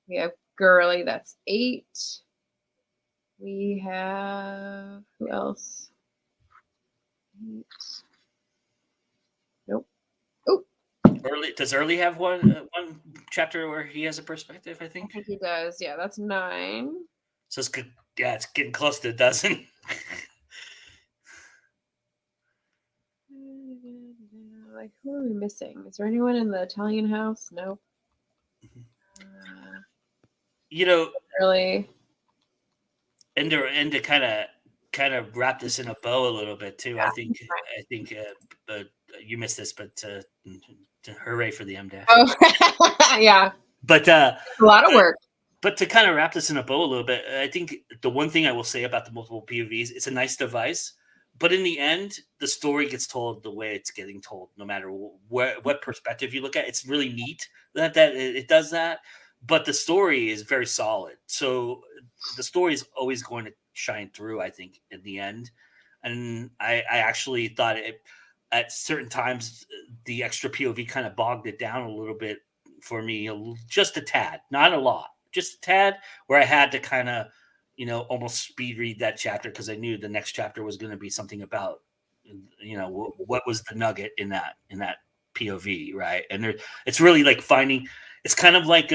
Speaker 2: We have Gurley, that's 8. We have who else? 8. Nope. Oh.
Speaker 3: Does Early have one chapter where he has a perspective? I
Speaker 2: I
Speaker 3: think
Speaker 2: think he does. Yeah, that's 9.
Speaker 3: So it's good. Yeah, it's getting close to a dozen.
Speaker 2: Like Like, who are we missing? Is there anyone in the Italian house? No. Really.
Speaker 3: And to kind of wrap this in a bow a little bit too. I think you missed this, but to hooray for the M dash.
Speaker 2: Oh, yeah.
Speaker 3: But
Speaker 2: a lot of work.
Speaker 3: But to kind of wrap this in a bow a little bit, I think the one thing I will say about the multiple POVs, it's a nice device, but in the end, the story gets told the way it's getting told, no matter what perspective you look at. It's really neat that it does that, but the story is very solid. So the story is always going to shine through, I think, in the end. And I actually thought at certain times, the extra POV kind of bogged it down a little bit for me, just a tad, not a lot. Just a tad, where I had to kind of, almost speed read that chapter because I knew the next chapter was going to be something about, what was the nugget in that POV, right? And it's really like finding. It's kind of like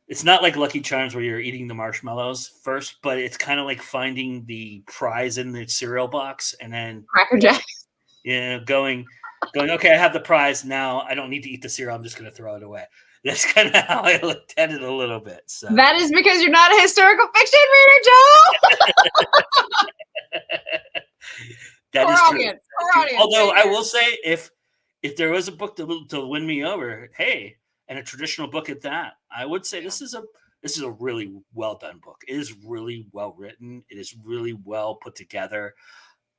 Speaker 3: it's not like Lucky Charms where you're eating the marshmallows first, but it's kind of like finding the prize in the cereal box and then
Speaker 2: Cracker Jack.
Speaker 3: Going. Okay, I have the prize now. I don't need to eat the cereal. I'm just going to throw it away. That's kind of how I looked at it a little bit. So
Speaker 2: that is because you're not a historical fiction reader, Joe.
Speaker 3: That is true.
Speaker 2: Audience.
Speaker 3: Although I will say, if there was a book to win me over, hey, and a traditional book at that, I would say this is a really well done book. It is really well written. It is really well put together.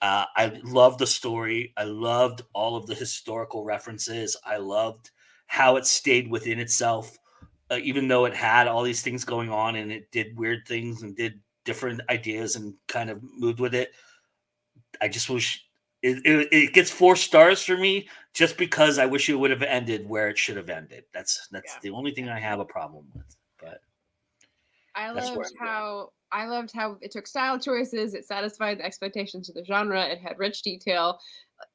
Speaker 3: I loved the story. I loved all of the historical references. I loved how it stayed within itself, even though it had all these things going on and it did weird things and did different ideas and kind of moved with it. I just wish it gets 4 stars for me just because I wish it would have ended where it should have ended. That's the only thing I have a problem with. But
Speaker 2: I loved how it took style choices. It satisfied the expectations of the genre. It had rich detail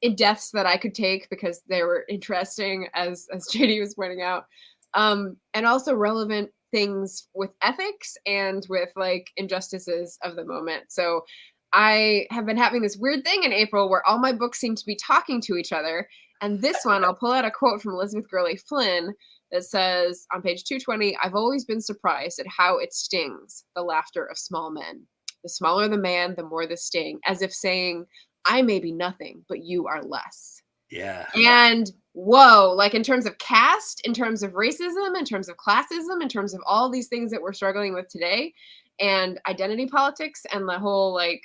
Speaker 2: in depths that I could take because they were interesting, as JD was pointing out, and also relevant things with ethics and with like injustices of the moment. So I have been having this weird thing in April where all my books seem to be talking to each other. And this one, I'll pull out a quote from Elizabeth Gurley Flynn that says on page 220, "I've always been surprised at how it stings, the laughter of small men. The smaller the man, the more the sting, as if saying, I may be nothing, but you are less."
Speaker 3: Yeah.
Speaker 2: And whoa, like in terms of caste, in terms of racism, in terms of classism, in terms of all these things that we're struggling with today, and identity politics and the whole like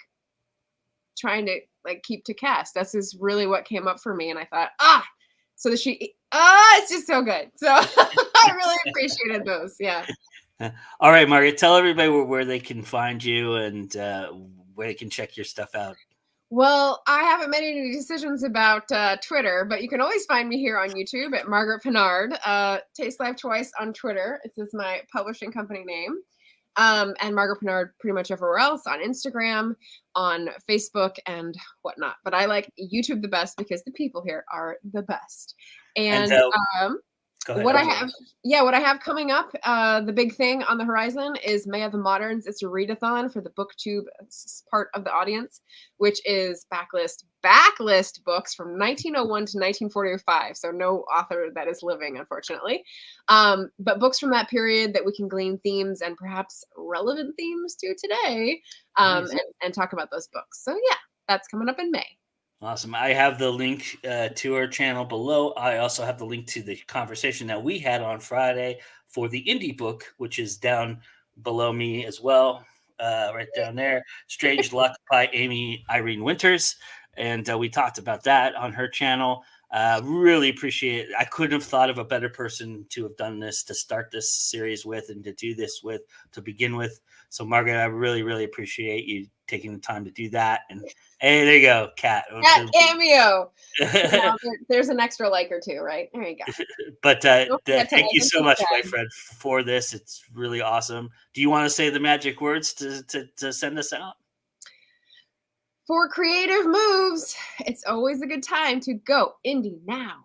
Speaker 2: trying to like keep to caste. This is really what came up for me. And I thought, it's just so good. So I really appreciated those. Yeah.
Speaker 3: All right, Margaret, tell everybody where they can find you and where they can check your stuff out.
Speaker 2: Well, I haven't made any decisions about Twitter, but you can always find me here on YouTube at Margaret Pinard. Taste Life Twice on Twitter. This is my publishing company name. And Margaret Pinard pretty much everywhere else, on Instagram, on Facebook, and whatnot. But I like YouTube the best because the people here are the best. And what I have coming up, the big thing on the horizon is May of the Moderns. It's a readathon for the BookTube part of the audience, which is backlist books from 1901 to 1945. So no author that is living, unfortunately. But books from that period that we can glean themes and perhaps relevant themes to today, and talk about those books. So yeah, that's coming up in May.
Speaker 3: Awesome. I have the link to our channel below. I also have the link to the conversation that we had on Friday for the indie book, which is down below me as well, right down there. Strange Luck by Amy Irene Winters. And we talked about that on her channel. Really appreciate it. I couldn't have thought of a better person to have done this, to start this series with and to do this with, to begin with. So, Margaret, I really, really appreciate you taking the time to do that. And hey, there you go, Kat.
Speaker 2: Cat cameo. There's an extra like or two, right? There you go.
Speaker 3: But thank you so much, my friend, for this. It's really awesome. Do you want to say the magic words to send us out?
Speaker 2: For creative moves, it's always a good time to go indie now.